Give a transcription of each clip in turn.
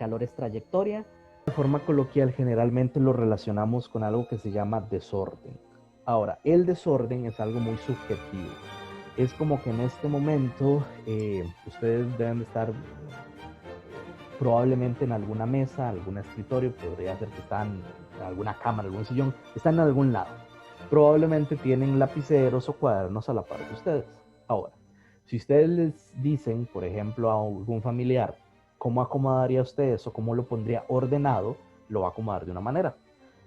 calor es trayectoria. De forma coloquial, generalmente lo relacionamos con algo que se llama desorden. Ahora, el desorden es algo muy subjetivo. Es como que en este momento ustedes deben de estar probablemente en alguna mesa, algún escritorio, podría ser que están en alguna cámara, algún sillón, están en algún lado. Probablemente tienen lapiceros o cuadernos a la par de ustedes. Ahora, si ustedes les dicen, por ejemplo, a algún familiar, ¿cómo acomodaría usted eso? ¿Cómo lo pondría ordenado? Lo va a acomodar de una manera.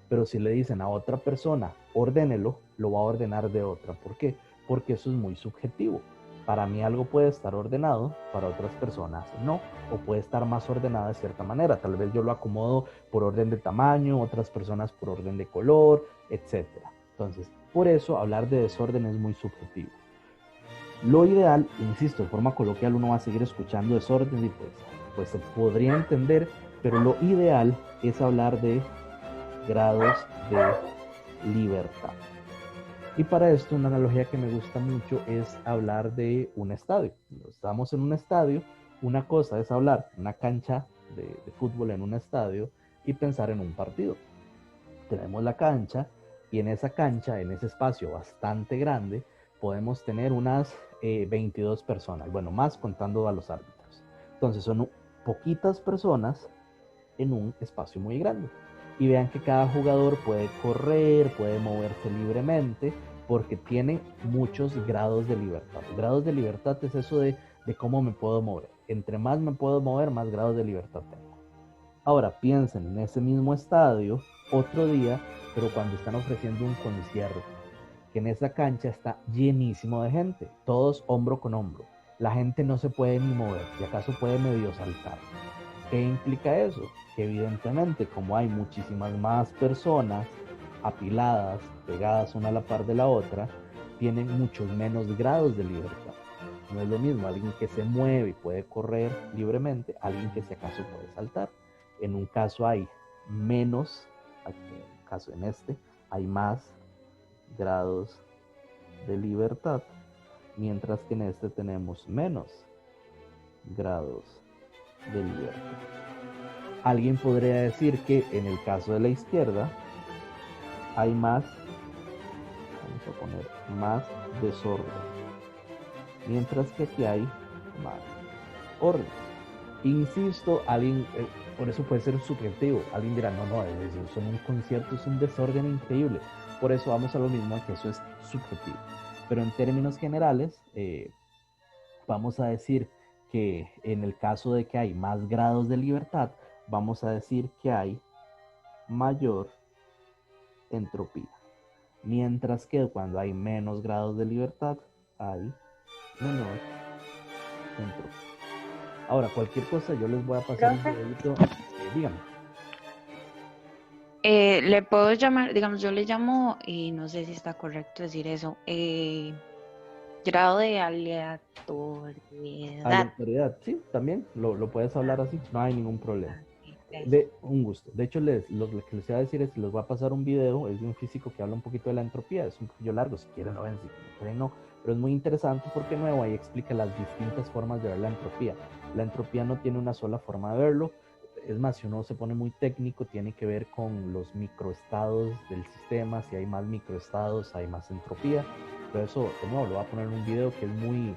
Pero si le dicen a otra persona, ordénelo, lo va a ordenar de otra. ¿Por qué? Porque eso es muy subjetivo. Para mí algo puede estar ordenado, para otras personas no, o puede estar más ordenado de cierta manera. Tal vez yo lo acomodo por orden de tamaño, otras personas por orden de color, etc. Entonces, por eso hablar de desorden es muy subjetivo. Lo ideal, insisto, de forma coloquial uno va a seguir escuchando desorden y pues se podría entender, pero lo ideal es hablar de grados de libertad. Y para esto una analogía que me gusta mucho es hablar de un estadio. Estamos en un estadio, una cosa es hablar en una cancha de fútbol en un estadio y pensar en un partido. Tenemos la cancha y en esa cancha, en ese espacio bastante grande, podemos tener unas 22 personas, bueno, más contando a los árbitros. Entonces son poquitas personas en un espacio muy grande. Y vean que cada jugador puede correr, puede moverse libremente, porque tiene muchos grados de libertad. Grados de libertad es eso de cómo me puedo mover. Entre más me puedo mover, más grados de libertad tengo. Ahora piensen en ese mismo estadio, otro día, pero cuando están ofreciendo un concierto, que en esa cancha está llenísimo de gente, todos hombro con hombro. La gente no se puede ni mover, si acaso puede medio saltar. ¿Qué implica eso? Que evidentemente, como hay muchísimas más personas apiladas, pegadas una a la par de la otra, tienen muchos menos grados de libertad. No es lo mismo alguien que se mueve y puede correr libremente, alguien que si acaso puede saltar. En un caso hay menos, en este, hay más grados de libertad, mientras que en este tenemos menos grados de libertad. Alguien podría decir que en el caso de la izquierda hay más, vamos a poner, más desorden, mientras que aquí hay más orden. Insisto, alguien, por eso puede ser subjetivo. Alguien dirá, no, eso en un concierto es un desorden increíble. Por eso vamos a lo mismo, que eso es subjetivo. Pero en términos generales, vamos a decir que en el caso de que hay más grados de libertad, vamos a decir que hay mayor entropía. Mientras que cuando hay menos grados de libertad, hay menor entropía. Ahora, cualquier cosa, yo les voy a pasar un videito. Dígame. Le puedo llamar, digamos, yo le llamo, y no sé si está correcto decir eso, grado de aleatoriedad. Aleatoriedad, sí, también lo puedes hablar así, no hay ningún problema. Gracias. De un gusto. De hecho, lo que les voy a decir es que les voy a pasar un video, es de un físico que habla un poquito de la entropía, es un poquillo largo, si quieren lo ven, si quieren no, pero es muy interesante porque nuevo ahí explica las distintas formas de ver la entropía. La entropía no tiene una sola forma de verlo, es más, si uno se pone muy técnico, tiene que ver con los microestados del sistema, si hay más microestados, hay más entropía, pero eso, de nuevo, lo voy a poner en un video que es muy,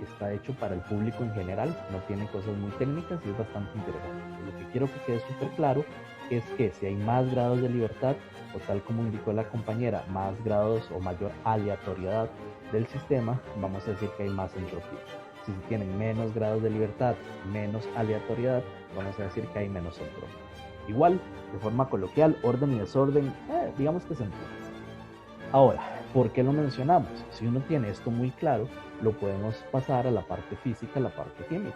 está hecho para el público en general, no tiene cosas muy técnicas y es bastante interesante. Lo que quiero que quede súper claro es que si hay más grados de libertad, o tal como indicó la compañera, más grados o mayor aleatoriedad del sistema, vamos a decir que hay más entropía. Si se tienen menos grados de libertad, menos aleatoriedad, vamos a decir que hay menos entropía. Igual, de forma coloquial, orden y desorden, digamos que se entiende. Ahora, ¿por qué lo mencionamos? Si uno tiene esto muy claro, lo podemos pasar a la parte física, a la parte química.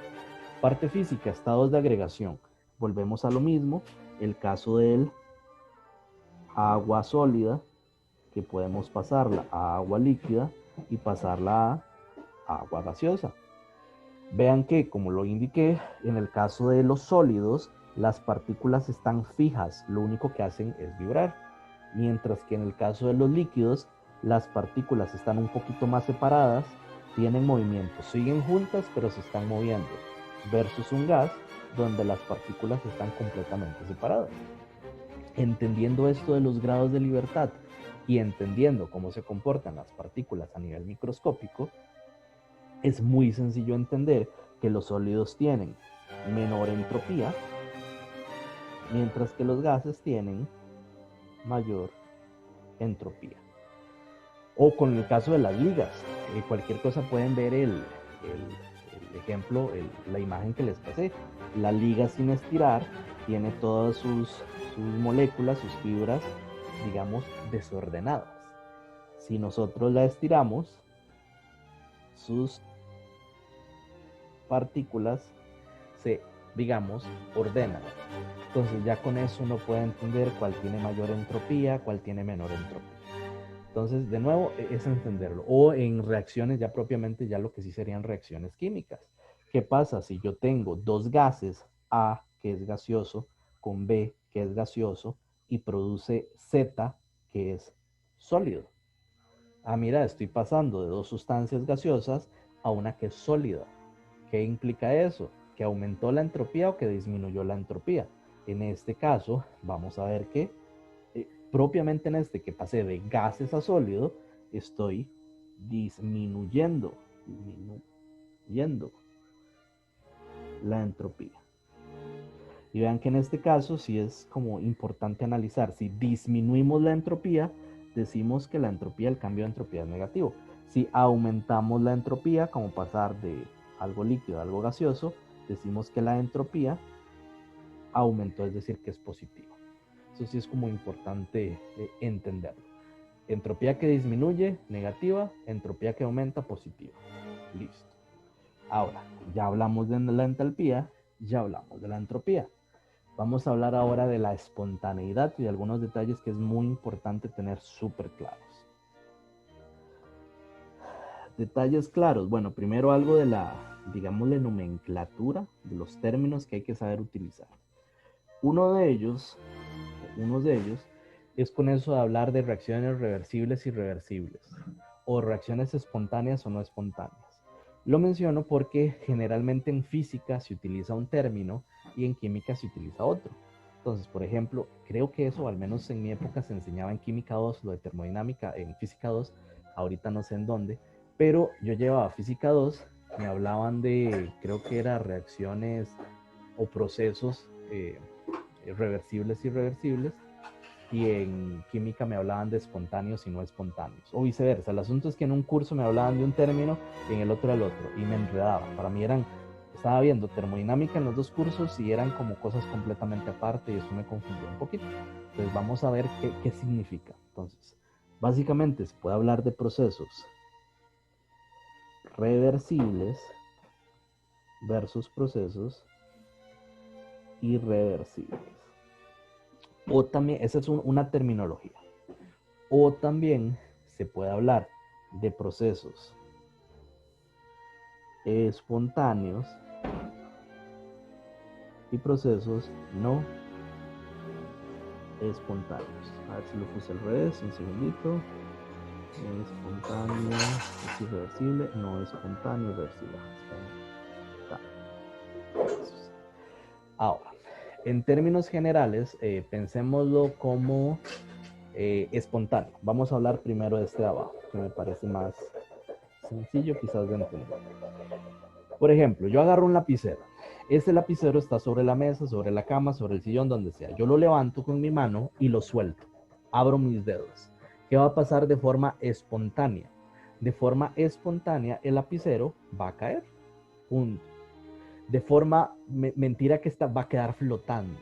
Parte física, estados de agregación. Volvemos a lo mismo, el caso del agua sólida, que podemos pasarla a agua líquida y pasarla a agua gaseosa. Vean que, como lo indiqué, en el caso de los sólidos, las partículas están fijas, lo único que hacen es vibrar. Mientras que en el caso de los líquidos, las partículas están un poquito más separadas, tienen movimiento, siguen juntas pero se están moviendo, versus un gas donde las partículas están completamente separadas. Entendiendo esto de los grados de libertad y entendiendo cómo se comportan las partículas a nivel microscópico, es muy sencillo entender que los sólidos tienen menor entropía, mientras que los gases tienen mayor entropía. O con el caso de las ligas, cualquier cosa pueden ver el ejemplo, la imagen que les pasé. La liga sin estirar tiene todas sus moléculas, sus fibras, digamos, desordenadas. Si nosotros la estiramos, sus partículas se, digamos, ordenan. Entonces ya con eso uno puede entender cuál tiene mayor entropía, cuál tiene menor entropía. Entonces, de nuevo, es entenderlo. O en reacciones ya propiamente, ya lo que sí serían reacciones químicas. ¿Qué pasa si yo tengo dos gases, A, que es gaseoso, con B, que es gaseoso, y produce Z, que es sólido? Ah, mira, estoy pasando de dos sustancias gaseosas a una que es sólida. ¿Qué implica eso? ¿Que aumentó la entropía o que disminuyó la entropía? En este caso, vamos a ver que propiamente en este que pasé de gases a sólido, estoy disminuyendo la entropía. Y vean que en este caso sí es como importante analizar. Si disminuimos la entropía, decimos que la entropía, el cambio de entropía es negativo. Si aumentamos la entropía, como pasar de algo líquido a algo gaseoso, decimos que la entropía aumentó, es decir, que es positivo. Eso sí es como importante entenderlo. Entropía que disminuye, negativa. Entropía que aumenta, positiva. Listo. Ahora, ya hablamos de la entalpía, ya hablamos de la entropía. Vamos a hablar ahora de la espontaneidad y de algunos detalles que es muy importante tener súper claros. Detalles claros. Bueno, primero algo de la, digamos, la nomenclatura de los términos que hay que saber utilizar. Uno de ellos es con eso de hablar de reacciones reversibles y irreversibles, o reacciones espontáneas o no espontáneas. Lo menciono porque generalmente en física se utiliza un término y en química se utiliza otro. Entonces, por ejemplo, creo que eso, al menos en mi época, se enseñaba en química 2, lo de termodinámica, en física 2, ahorita no sé en dónde, pero yo llevaba física 2, me hablaban de, creo que era reacciones o procesos reversibles y irreversibles, y en química me hablaban de espontáneos y no espontáneos, o viceversa. El asunto es que en un curso me hablaban de un término y en el otro del otro, y me enredaba. Para mí estaba viendo termodinámica en los dos cursos y eran como cosas completamente aparte y eso me confundió un poquito. Entonces vamos a ver qué significa. Entonces, básicamente se puede hablar de procesos reversibles versus procesos irreversibles. O también, esa es una terminología. O también se puede hablar de procesos espontáneos y procesos no espontáneos. A ver si lo puse al revés, un segundito. Espontáneo es irreversible, no espontáneo irreversible. Ahora, en términos generales, pensémoslo como espontáneo. Vamos a hablar primero de este de abajo, que me parece más sencillo quizás de entender. Por ejemplo, yo agarro un lapicero. Ese lapicero está sobre la mesa, sobre la cama, sobre el sillón, donde sea. Yo lo levanto con mi mano y lo suelto. Abro mis dedos. ¿Qué va a pasar de forma espontánea? De forma espontánea, el lapicero va a caer. Punto. De forma mentira que va a quedar flotando.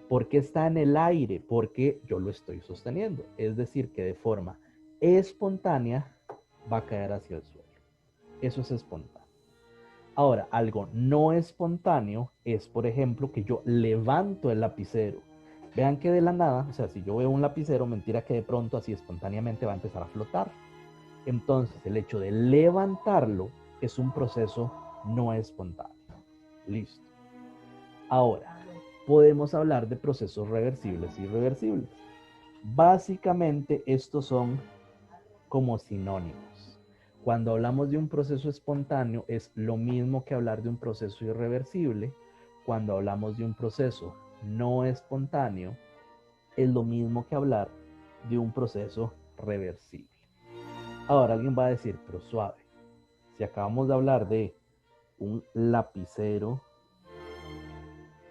¿Por qué está en el aire? Porque yo lo estoy sosteniendo. Es decir, que de forma espontánea va a caer hacia el suelo. Eso es espontáneo. Ahora, algo no espontáneo es, por ejemplo, que yo levanto el lapicero. Vean que de la nada, o sea, si yo veo un lapicero, mentira que de pronto así espontáneamente va a empezar a flotar. Entonces, el hecho de levantarlo es un proceso no espontáneo. Listo. Ahora, podemos hablar de procesos reversibles y irreversibles. Básicamente, estos son como sinónimos. Cuando hablamos de un proceso espontáneo, es lo mismo que hablar de un proceso irreversible, cuando hablamos de un proceso no espontáneo, es lo mismo que hablar de un proceso reversible. Ahora alguien va a decir, pero suave, si acabamos de hablar de un lapicero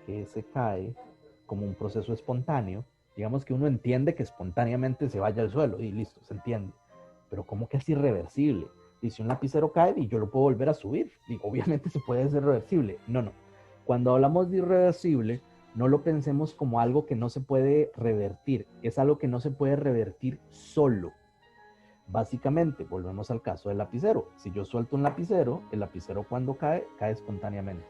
que se cae como un proceso espontáneo, digamos que uno entiende que espontáneamente se vaya al suelo y listo, se entiende. Pero ¿cómo que es irreversible? Y si un lapicero cae y yo lo puedo volver a subir, y obviamente se puede hacer reversible. No, no. Cuando hablamos de irreversible, no lo pensemos como algo que no se puede revertir. Es algo que no se puede revertir solo. Básicamente, volvemos al caso del lapicero. Si yo suelto un lapicero, el lapicero cuando cae, cae espontáneamente.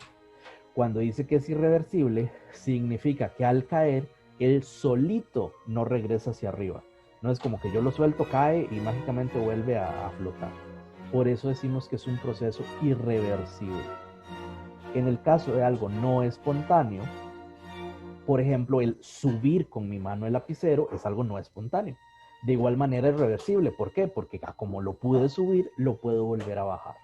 Cuando dice que es irreversible, significa que al caer, él solito no regresa hacia arriba. No es como que yo lo suelto, cae y mágicamente vuelve a flotar. Por eso decimos que es un proceso irreversible. En el caso de algo no espontáneo, por ejemplo, el subir con mi mano el lapicero es algo no espontáneo. De igual manera es reversible. ¿Por qué? Porque como lo pude subir, lo puedo volver a bajar.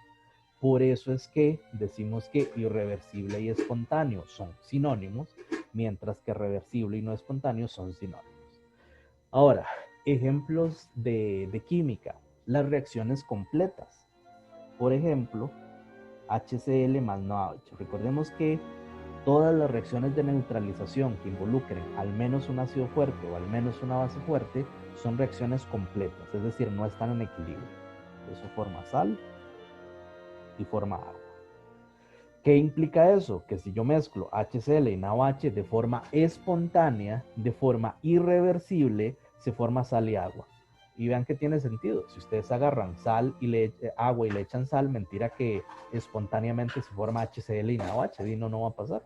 Por eso es que decimos que irreversible y espontáneo son sinónimos, mientras que reversible y no espontáneo son sinónimos. Ahora, ejemplos de química. Las reacciones completas. Por ejemplo, HCl más NaOH. Recordemos que todas las reacciones de neutralización que involucren al menos un ácido fuerte o al menos una base fuerte son reacciones completas, es decir, no están en equilibrio. Eso forma sal y forma agua. ¿Qué implica eso? Que si yo mezclo HCl y NaOH de forma espontánea, de forma irreversible, se forma sal y agua. Y vean que tiene sentido. Si ustedes agarran sal y agua y le echan sal, mentira que espontáneamente se forma HCl y NaOH, y no va a pasar.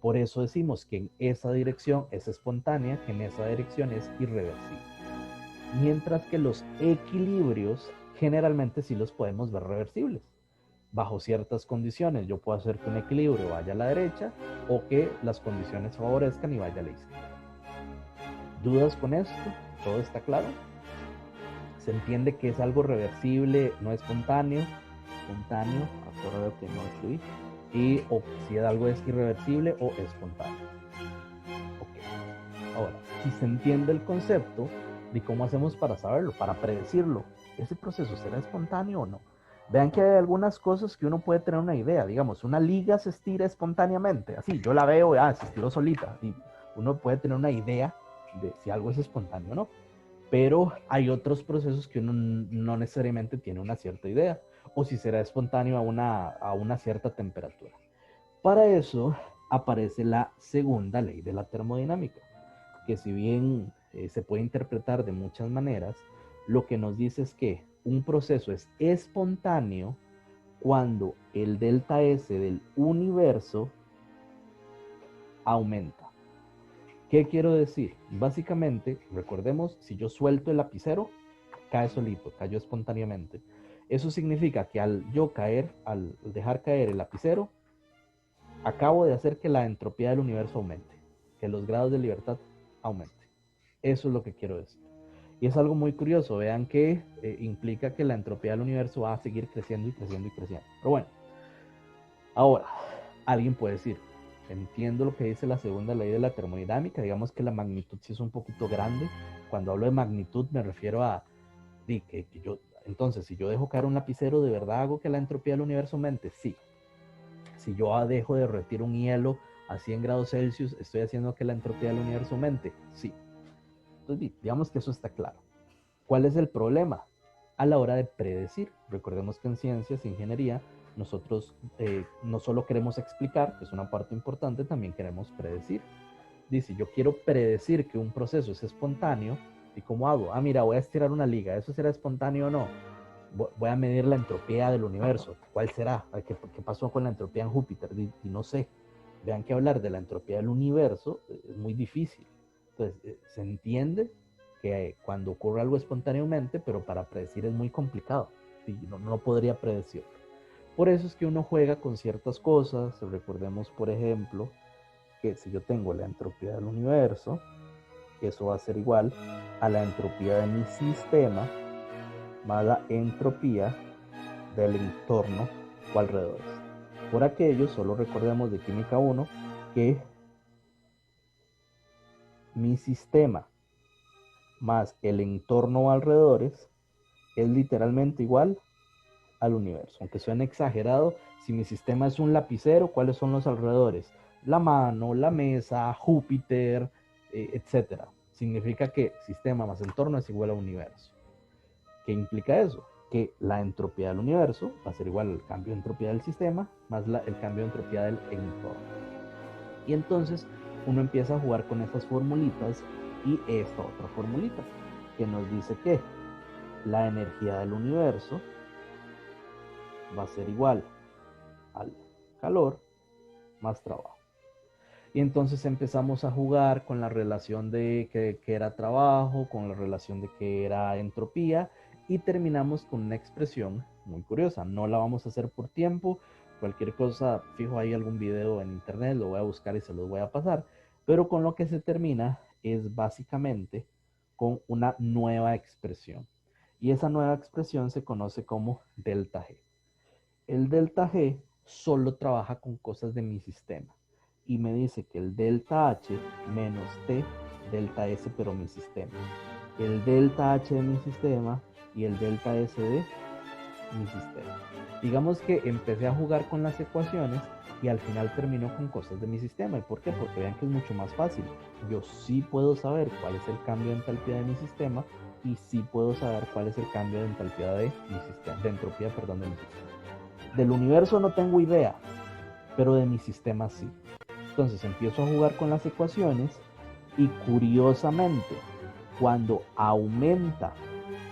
Por eso decimos que en esa dirección es espontánea, que en esa dirección es irreversible. Mientras que los equilibrios generalmente sí los podemos ver reversibles. Bajo ciertas condiciones yo puedo hacer que un equilibrio vaya a la derecha o que las condiciones favorezcan y vaya a la izquierda. ¿Dudas con esto? ¿Todo está claro? Se entiende que es algo reversible, no espontáneo. Espontáneo, ahora veo que no escribí. Y o si algo es irreversible o espontáneo. Ok. Ahora, si se entiende el concepto, ¿de cómo hacemos para saberlo, para predecirlo? ¿Ese proceso será espontáneo o no? Vean que hay algunas cosas que uno puede tener una idea. Digamos, una liga se estira espontáneamente. Así, yo la veo, se estiró solita. Y uno puede tener una idea de si algo es espontáneo o no. Pero hay otros procesos que uno no necesariamente tiene una cierta idea. O si será espontáneo a una cierta temperatura. Para eso aparece la segunda ley de la termodinámica, que si bien se puede interpretar de muchas maneras, lo que nos dice es que un proceso es espontáneo cuando el delta S del universo aumenta. ¿Qué quiero decir? Básicamente, recordemos, si yo suelto el lapicero, cae solito, cayó espontáneamente. Eso significa que al dejar caer el lapicero, acabo de hacer que la entropía del universo aumente, que los grados de libertad aumenten. Eso es lo que quiero decir. Y es algo muy curioso, vean que implica que la entropía del universo va a seguir creciendo y creciendo y creciendo. Pero bueno, ahora, alguien puede decir, entiendo lo que dice la segunda ley de la termodinámica, digamos que la magnitud sí es un poquito grande. Cuando hablo de magnitud me refiero a entonces, si yo dejo caer un lapicero, ¿de verdad hago que la entropía del universo aumente? Sí. Si yo dejo de derretir un hielo a 100 grados Celsius, ¿estoy haciendo que la entropía del universo aumente? Sí. Entonces, digamos que eso está claro. ¿Cuál es el problema? A la hora de predecir. Recordemos que en ciencias, ingeniería, nosotros no solo queremos explicar, que es una parte importante, también queremos predecir. Dice, yo quiero predecir que un proceso es espontáneo, ¿y cómo hago? Mira, voy a estirar una liga, ¿eso será espontáneo o no? Voy a medir la entropía del universo, ¿cuál será? ¿Qué pasó con la entropía en Júpiter? Y no sé. Vean que hablar de la entropía del universo es muy difícil. Entonces, se entiende que cuando ocurre algo espontáneamente, pero para predecir es muy complicado. Y no podría predecirlo. Por eso es que uno juega con ciertas cosas. Recordemos, por ejemplo, que si yo tengo la entropía del universo, eso va a ser igual a la entropía de mi sistema más la entropía del entorno o alrededor. Por aquello, solo recordemos de química 1, que mi sistema más el entorno o alrededores es literalmente igual al universo. Aunque suene exagerado, si mi sistema es un lapicero, ¿cuáles son los alrededores? La mano, la mesa, Júpiter, etcétera. Significa que sistema más entorno es igual a universo. ¿Qué implica eso? Que la entropía del universo va a ser igual al cambio de entropía del sistema más el cambio de entropía del entorno. Y entonces uno empieza a jugar con estas formulitas y esta otra formulita que nos dice que la energía del universo va a ser igual al calor más trabajo. Y entonces empezamos a jugar con la relación de que era trabajo, con la relación de que era entropía, y terminamos con una expresión muy curiosa. No la vamos a hacer por tiempo. Cualquier cosa, fijo ahí algún video en internet, lo voy a buscar y se los voy a pasar. Pero con lo que se termina es básicamente con una nueva expresión. Y esa nueva expresión se conoce como delta G. El delta G solo trabaja con cosas de mi sistema y me dice que el delta H menos T delta S pero mi sistema, el delta H de mi sistema y el delta S de mi sistema. Digamos que empecé a jugar con las ecuaciones y al final terminó con cosas de mi sistema. ¿Y por qué? Porque vean que es mucho más fácil. Yo sí puedo saber cuál es el cambio de entalpía de mi sistema y sí puedo saber cuál es el cambio de entalpía de mi sistema, de entropía, perdón, de mi sistema. Del universo no tengo idea, pero de mi sistema sí. Entonces empiezo a jugar con las ecuaciones y curiosamente, cuando aumenta,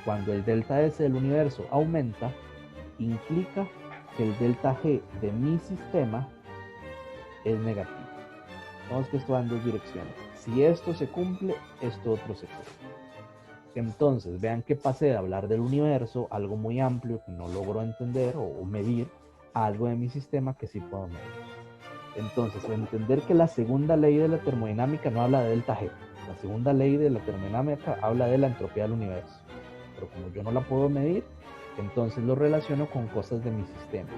cuando el delta S del universo aumenta, implica que el delta G de mi sistema es negativo. Vamos que esto va en dos direcciones. Si esto se cumple, esto otro se cumple. Entonces, vean que pasé de hablar del universo, algo muy amplio que no logro entender o medir, a algo de mi sistema que sí puedo medir. Entonces, entender que la segunda ley de la termodinámica no habla de delta G. La segunda ley de la termodinámica habla de la entropía del universo. Pero como yo no la puedo medir, entonces lo relaciono con cosas de mi sistema.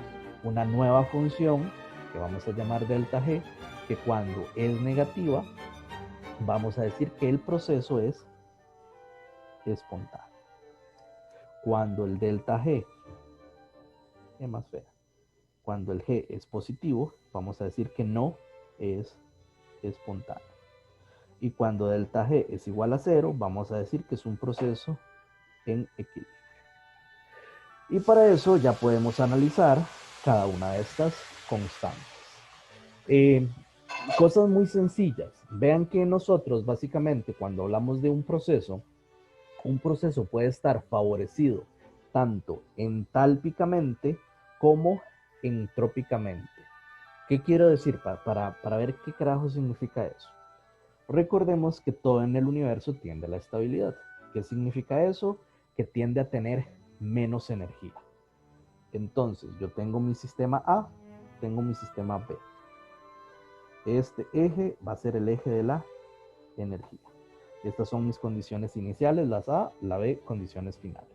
Una nueva función que vamos a llamar delta G, que cuando es negativa, vamos a decir que el proceso es espontáneo. Cuando el delta G es más fea, cuando el G es positivo, vamos a decir que no es espontáneo. Y cuando delta G es igual a 0, vamos a decir que es un proceso en equilibrio. Y para eso ya podemos analizar cada una de estas constantes. Cosas muy sencillas. Vean que nosotros básicamente cuando hablamos de un proceso puede estar favorecido tanto entálpicamente como entrópicamente. ¿Qué quiero decir? Para ver qué carajo significa eso. Recordemos que todo en el universo tiende a la estabilidad. ¿Qué significa eso? Que tiende a tener menos energía. Entonces, yo tengo mi sistema A, tengo mi sistema B. Este eje va a ser el eje de la energía. Estas son mis condiciones iniciales, las A, la B, condiciones finales.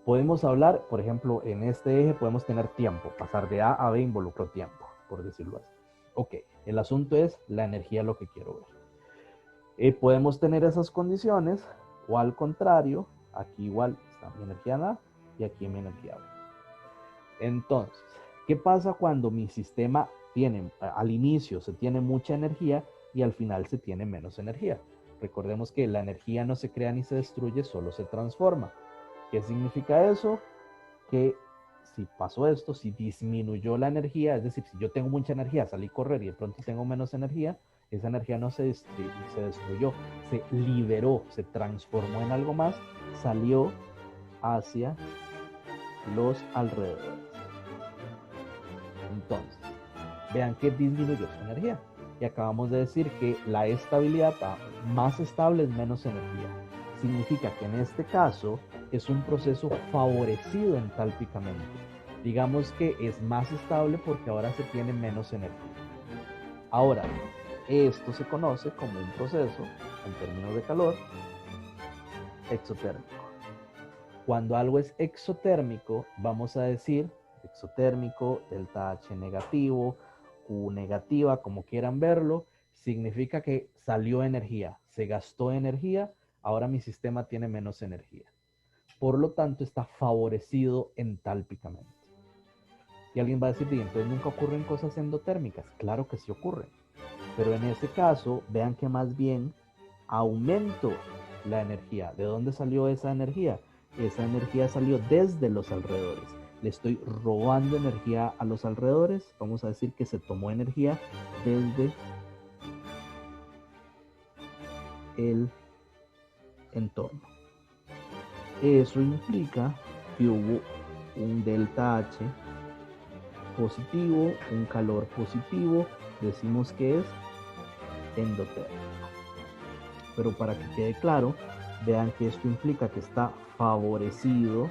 Podemos hablar, por ejemplo, en este eje podemos tener tiempo. Pasar de A a B involucra tiempo, por decirlo así. Ok, el asunto es la energía, lo que quiero ver. Podemos tener esas condiciones, o al contrario, aquí igual está mi energía en A y aquí mi energía B. Entonces, ¿qué pasa cuando mi sistema tiene, al inicio se tiene mucha energía y al final se tiene menos energía? Recordemos que la energía no se crea ni se destruye, solo se transforma. ¿Qué significa eso? Que si pasó esto, si disminuyó la energía, es decir, si yo tengo mucha energía, salí a correr y de pronto tengo menos energía, esa energía no se destruyó, se liberó, se transformó en algo más, salió hacia los alrededores. Entonces, vean que disminuyó su energía. Y acabamos de decir que la estabilidad más estable es menos energía. Significa que en este caso es un proceso favorecido entálpicamente. Digamos que es más estable porque ahora se tiene menos energía. Ahora, esto se conoce como un proceso, en términos de calor, exotérmico. Cuando algo es exotérmico, vamos a decir exotérmico, delta H negativo, Q negativa, como quieran verlo, significa que salió energía, se gastó energía, ahora mi sistema tiene menos energía. Por lo tanto, está favorecido entálpicamente. Y alguien va a decir, y entonces nunca ocurren cosas endotérmicas. Claro que sí ocurren. Pero en ese caso, vean que más bien aumento la energía. ¿De dónde salió esa energía? Esa energía salió desde los alrededores. Le estoy robando energía a los alrededores. Vamos a decir que se tomó energía desde el entorno. Eso implica que hubo un delta H positivo, un calor positivo, decimos que es endotérmico. Pero para que quede claro, vean que esto implica que está favorecido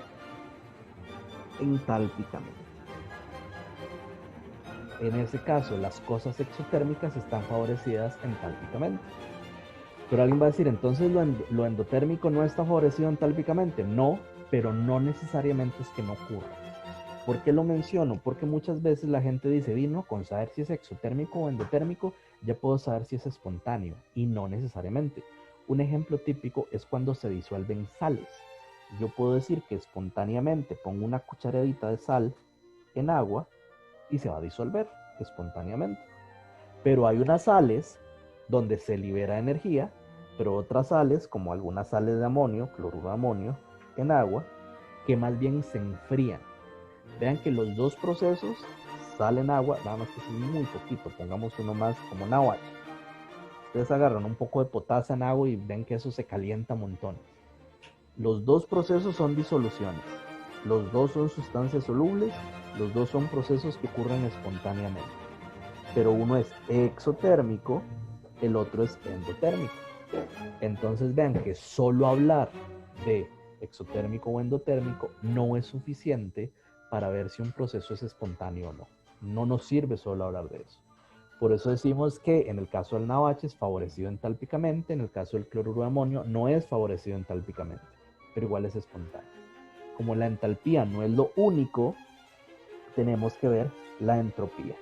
entálpicamente. En ese caso, las cosas exotérmicas están favorecidas entálpicamente. Pero alguien va a decir, entonces lo endotérmico no está favorecido entálpicamente. No, pero no necesariamente es que no ocurra. ¿Por qué lo menciono? Porque muchas veces la gente dice, no, con saber si es exotérmico o endotérmico, ya puedo saber si es espontáneo. Y no necesariamente. Un ejemplo típico es cuando se disuelven sales. Yo puedo decir que espontáneamente pongo una cucharadita de sal en agua y se va a disolver espontáneamente. Pero hay unas sales donde se libera energía, pero otras sales, como algunas sales de amonio, cloruro de amonio, en agua, que más bien se enfrían. Vean que los dos procesos, sal en agua, nada más que es muy poquito, pongamos uno más como NaOH. Ustedes agarran un poco de potasio en agua y ven que eso se calienta montones. Los dos procesos son disoluciones, los dos son sustancias solubles, los dos son procesos que ocurren espontáneamente. Pero uno es exotérmico, el otro es endotérmico. Entonces vean que solo hablar de exotérmico o endotérmico no es suficiente para ver si un proceso es espontáneo o no. No nos sirve solo hablar de eso. Por eso decimos que en el caso del NaOH es favorecido entálpicamente, en el caso del cloruro de amonio no es favorecido entálpicamente, pero igual es espontáneo. Como la entalpía no es lo único, tenemos que ver la entropía.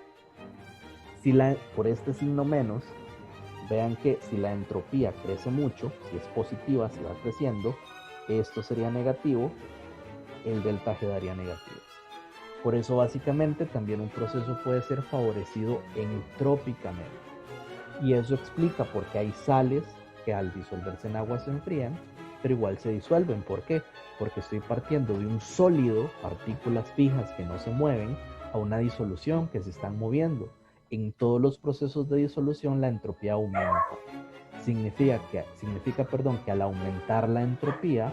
Por este signo menos, vean que si la entropía crece mucho, si es positiva, si va creciendo, esto sería negativo, el delta G daría negativo. Por eso básicamente también un proceso puede ser favorecido entrópicamente. Y eso explica por qué hay sales que al disolverse en agua se enfrían, pero igual se disuelven. ¿Por qué? Porque estoy partiendo de un sólido, partículas fijas que no se mueven, a una disolución que se están moviendo. En todos los procesos de disolución la entropía aumenta. Significa que al aumentar la entropía,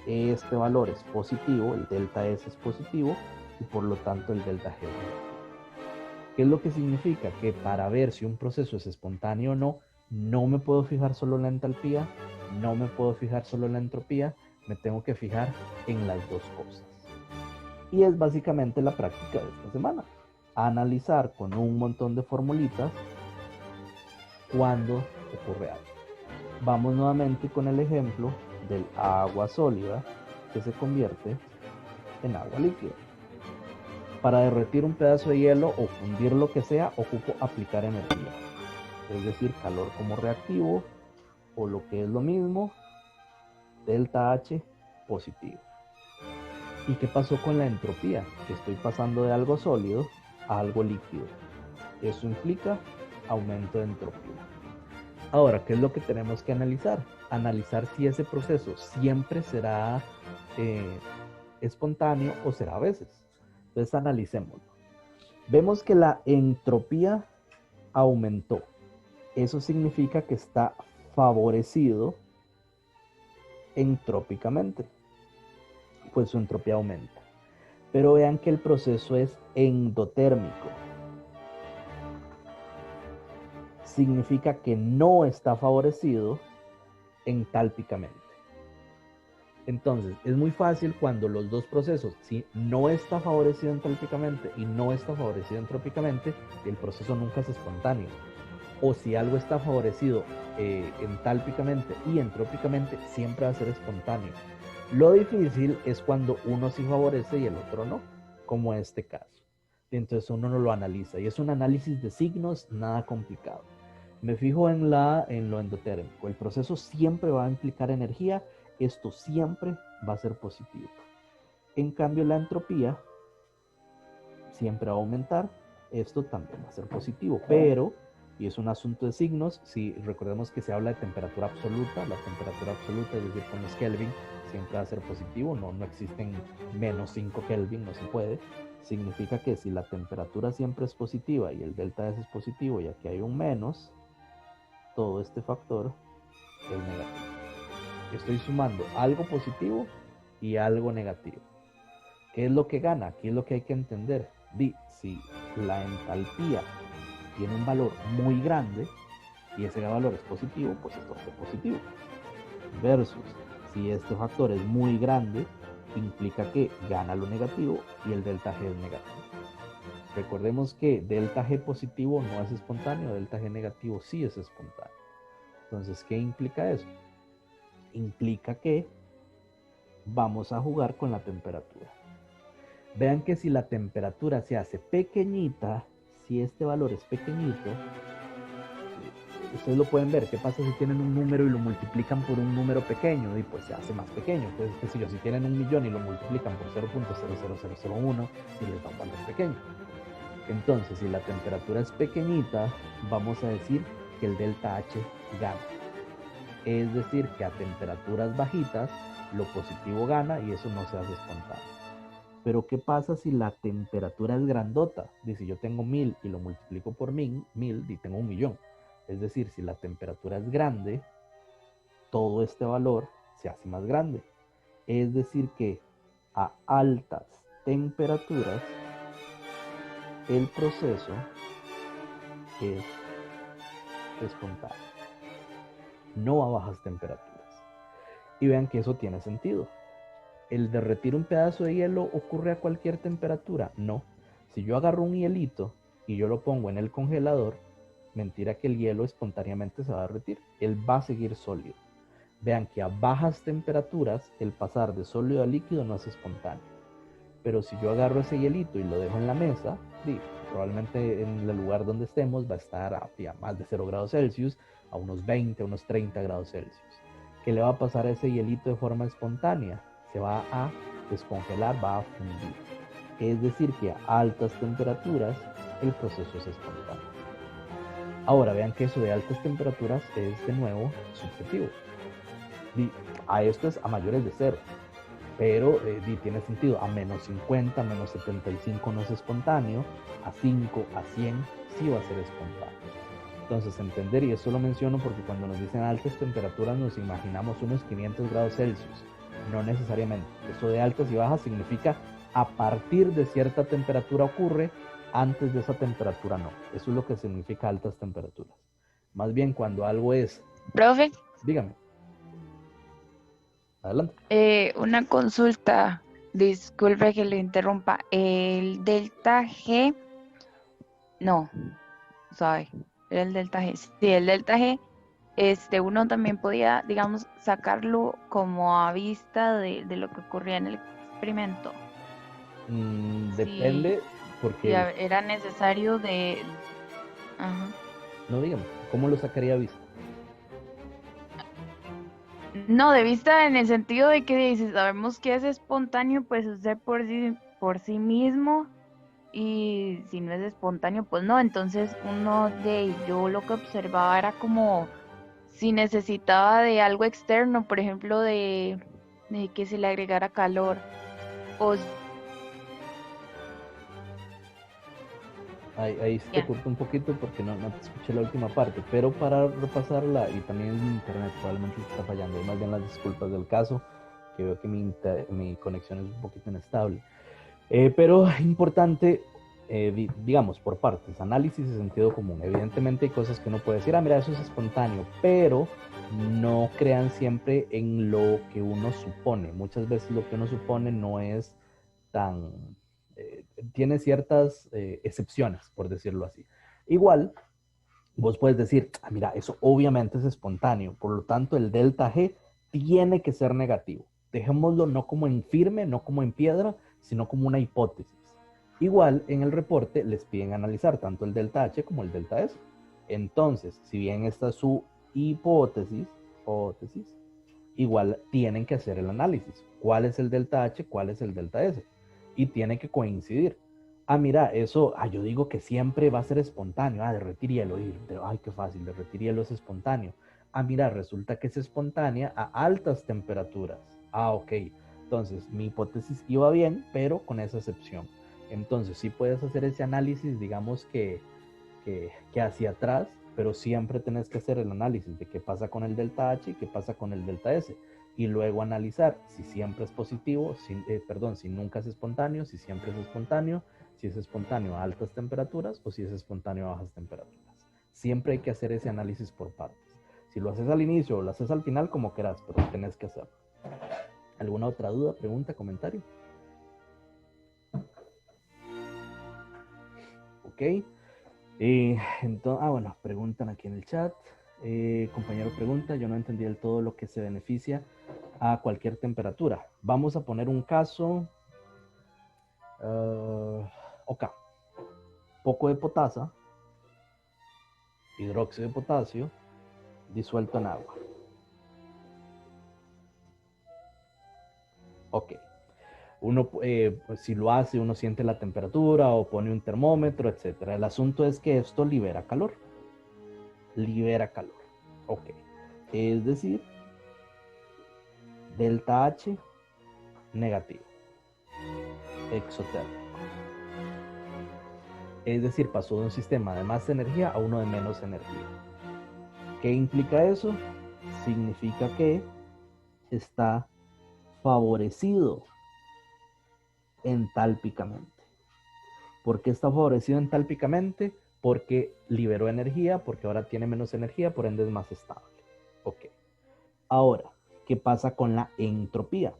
este valor es positivo, el delta S es positivo, y por lo tanto el delta G es negativo. ¿Qué es lo que significa? Que para ver si un proceso es espontáneo o no, no me puedo fijar solo en la entalpía, no me puedo fijar solo en la entropía, me tengo que fijar en las dos cosas. Y es básicamente la práctica de esta semana. Analizar con un montón de formulitas cuando ocurre algo. Vamos nuevamente con el ejemplo del agua sólida que se convierte en agua líquida. Para derretir un pedazo de hielo o fundir lo que sea, ocupo aplicar energía. Es decir, calor como reactivo, o lo que es lo mismo, delta H positivo. ¿Y qué pasó con la entropía? Que estoy pasando de algo sólido a algo líquido. Eso implica aumento de entropía. Ahora, ¿qué es lo que tenemos que analizar? Analizar si ese proceso siempre será espontáneo o será a veces. Entonces analicémoslo. Vemos que la entropía aumentó. Eso significa que está favorecido entrópicamente. Pues su entropía aumenta. Pero vean que el proceso es endotérmico. Significa que no está favorecido entálpicamente. Entonces, es muy fácil cuando los dos procesos, si no está favorecido entálpicamente y no está favorecido entrópicamente, el proceso nunca es espontáneo. O si algo está favorecido entálpicamente y entrópicamente, siempre va a ser espontáneo. Lo difícil es cuando uno sí favorece y el otro no, como este caso. Entonces uno no lo analiza y es un análisis de signos nada complicado. Me fijo en lo endotérmico. El proceso siempre va a implicar energía. Esto siempre va a ser positivo. En cambio, la entropía siempre va a aumentar. Esto también va a ser positivo, pero, y es un asunto de signos, si recordemos que se habla de temperatura absoluta, la temperatura absoluta, es decir, con los Kelvin, siempre va a ser positivo, no existen menos 5 Kelvin, no se puede. Significa que si la temperatura siempre es positiva y el delta S es positivo y aquí hay un menos, todo este factor es negativo. Estoy sumando algo positivo y algo negativo. ¿Qué es lo que gana? Aquí es lo que hay que entender. Si la entalpía tiene un valor muy grande y ese valor es positivo, pues esto va a ser positivo. Versus, si este factor es muy grande, implica que gana lo negativo y el delta G es negativo. Recordemos que delta G positivo no es espontáneo, delta G negativo sí es espontáneo. Entonces, ¿qué implica eso? Implica que vamos a jugar con la temperatura. Vean que si la temperatura se hace pequeñita, si este valor es pequeñito, ustedes lo pueden ver. ¿Qué pasa si tienen un número y lo multiplican por un número pequeño? Y pues se hace más pequeño. Entonces, qué sé yo, si tienen 1.000.000 y lo multiplican por 0.00001 y les da un valor pequeño. Entonces, si la temperatura es pequeñita, vamos a decir que el delta H gana. Es decir, que a temperaturas bajitas, lo positivo gana y eso no se hace espontáneo. Pero ¿qué pasa si la temperatura es grandota? Dice, yo tengo 1.000 y lo multiplico por 1.000 y tengo 1.000.000. Es decir, si la temperatura es grande, todo este valor se hace más grande. Es decir que a altas temperaturas, el proceso es espontáneo. No a bajas temperaturas. Y vean que eso tiene sentido. ¿El derretir un pedazo de hielo ocurre a cualquier temperatura? No. Si yo agarro un hielito y yo lo pongo en el congelador, mentira que el hielo espontáneamente se va a derretir. Él va a seguir sólido. Vean que a bajas temperaturas el pasar de sólido a líquido no es espontáneo. Pero si yo agarro ese hielito y lo dejo en la mesa, probablemente en el lugar donde estemos va a estar a más de 0 grados Celsius, a unos 20, a unos 30 grados Celsius. ¿Qué le va a pasar a ese hielito de forma espontánea? Se va a descongelar, va a fundir. Es decir, que a altas temperaturas el proceso es espontáneo. Ahora vean que eso de altas temperaturas es de nuevo subjetivo. A esto es a mayores de 0, pero tiene sentido. A menos 50, menos 75 no es espontáneo, a 5, a 100 sí va a ser espontáneo. Entonces entender, y eso lo menciono porque cuando nos dicen altas temperaturas nos imaginamos unos 500 grados Celsius. No necesariamente. Eso de altas y bajas significa a partir de cierta temperatura ocurre, antes de esa temperatura no. Eso es lo que significa altas temperaturas. Más bien cuando algo es... Profe. Dígame. Adelante. Una consulta. Disculpe que le interrumpa. El delta G... No, sabe. Era el delta G. Sí, el delta G. Uno también podía, digamos, sacarlo como a vista de lo que ocurría en el experimento. Depende, porque... Si era necesario de... Ajá. No, dígame, ¿cómo lo sacaría a vista? No, de vista en el sentido de que si sabemos que es espontáneo, pues usted por sí mismo, y si no es espontáneo, pues no. Entonces yo lo que observaba era como si necesitaba de algo externo, por ejemplo, de que se le agregara calor. O Ahí se te corta un poquito porque no te escuché la última parte, pero para repasarla, y también en internet probablemente está fallando, más bien las disculpas del caso, que veo que mi conexión es un poquito inestable. Pero es importante, digamos, por partes, análisis y sentido común. Evidentemente hay cosas que uno puede decir, mira, eso es espontáneo, pero no crean siempre en lo que uno supone. Muchas veces lo que uno supone no es tan... tiene ciertas excepciones, por decirlo así. Igual, vos puedes decir, mira, eso obviamente es espontáneo, por lo tanto el delta G tiene que ser negativo. Dejémoslo no como en firme, no como en piedra, sino como una hipótesis. Igual en el reporte les piden analizar tanto el delta H como el delta S. Entonces, si bien esta es su hipótesis, igual tienen que hacer el análisis. ¿Cuál es el delta H? ¿Cuál es el delta S? Y tiene que coincidir. Ah, mira, eso, yo digo que siempre va a ser espontáneo. Derretir hielo. Ay, qué fácil, derretir hielo es espontáneo. Mira, resulta que es espontánea a altas temperaturas. Ok. Entonces, mi hipótesis iba bien, pero con esa excepción. Entonces, sí puedes hacer ese análisis, digamos que hacia atrás, pero siempre tenés que hacer el análisis de qué pasa con el delta H y qué pasa con el delta S. Y luego analizar si siempre es positivo, si nunca es espontáneo, si siempre es espontáneo, si es espontáneo a altas temperaturas o si es espontáneo a bajas temperaturas. Siempre hay que hacer ese análisis por partes. Si lo haces al inicio o lo haces al final, como quieras, pero tenés que hacerlo. ¿Alguna otra duda, pregunta, comentario? Ok. Entonces, bueno, preguntan aquí en el chat. Compañero pregunta, yo no entendí del todo lo que se beneficia a cualquier temperatura. Vamos a poner un caso. Ok. Poco de potasa, hidróxido de potasio, disuelto en agua. Ok. Uno, pues, si lo hace, uno siente la temperatura o pone un termómetro, etc. El asunto es que esto libera calor. Libera calor. Ok. Es decir, delta H negativo. Exotérmico. Es decir, pasó de un sistema de más energía a uno de menos energía. ¿Qué implica eso? Significa que está favorecido entálpicamente. ¿Por qué está favorecido entálpicamente? Porque liberó energía, porque ahora tiene menos energía, por ende es más estable. Ok. Ahora, ¿qué pasa con la entropía?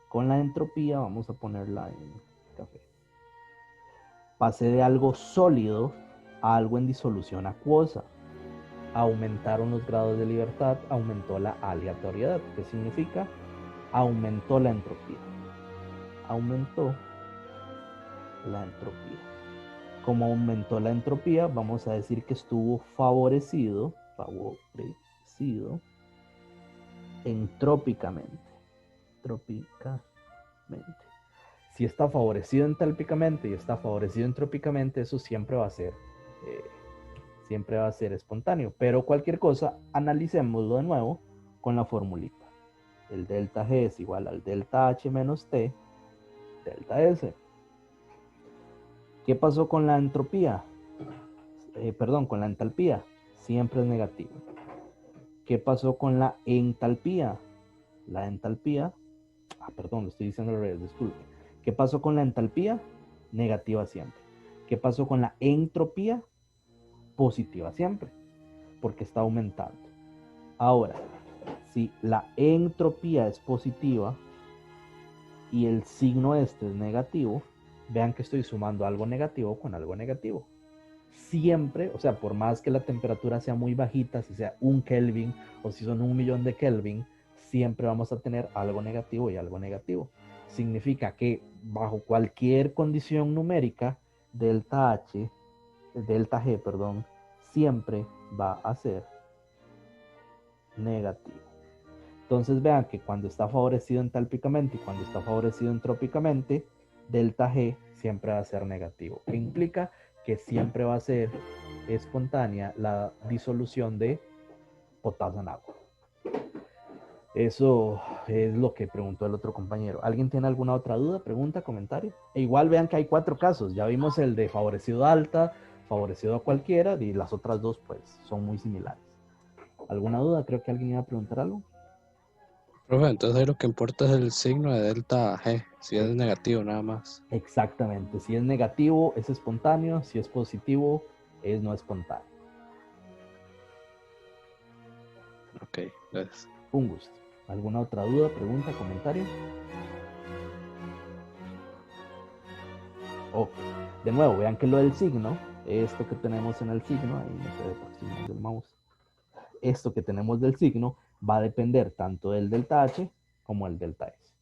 Con la entropía, vamos a ponerla en café. Pasé de algo sólido a algo en disolución acuosa. Aumentaron los grados de libertad, aumentó la aleatoriedad. ¿Qué significa? Aumentó la entropía. Aumentó la entropía. Como aumentó la entropía, vamos a decir que estuvo favorecido entrópicamente. Si está favorecido entálpicamente y está favorecido entrópicamente, eso siempre va a ser espontáneo. Pero cualquier cosa, analicémoslo de nuevo con la formulita. El delta G es igual al delta H menos T, delta S. ¿Qué pasó con la entropía? Con la entalpía. Siempre es negativo. ¿Qué pasó con la entalpía? La entalpía, lo estoy diciendo al revés, disculpe. ¿Qué pasó con la entalpía? Negativa siempre. ¿Qué pasó con la entropía? Positiva siempre, porque está aumentando. Ahora, si la entropía es positiva y el signo este es negativo, vean que estoy sumando algo negativo con algo negativo. Siempre, o sea, por más que la temperatura sea muy bajita, si sea 1 Kelvin o si son 1.000.000 de Kelvin, siempre vamos a tener algo negativo y algo negativo. Significa que bajo cualquier condición numérica, delta G, siempre va a ser negativo. Entonces vean que cuando está favorecido entálpicamente y cuando está favorecido entrópicamente, delta G siempre va a ser negativo. ¿Qué implica? Que siempre va a ser espontánea la disolución de potasio en agua. Eso es lo que preguntó el otro compañero. ¿Alguien tiene alguna otra duda, pregunta, comentario? E igual vean que hay 4 casos. Ya vimos el de favorecido a alta, favorecido a cualquiera, y las otras dos pues son muy similares. ¿Alguna duda? Creo que alguien iba a preguntar algo. Profe, entonces ahí lo que importa es el signo de delta G, si es negativo nada más. Exactamente. Si es negativo, es espontáneo. Si es positivo, es no espontáneo. Ok, gracias. Un gusto. ¿Alguna otra duda, pregunta, comentario? Ok. De nuevo, vean que lo del signo, esto que tenemos en el signo, ahí no se ve por encima del mouse, esto que tenemos del signo va a depender tanto del delta H como el delta S.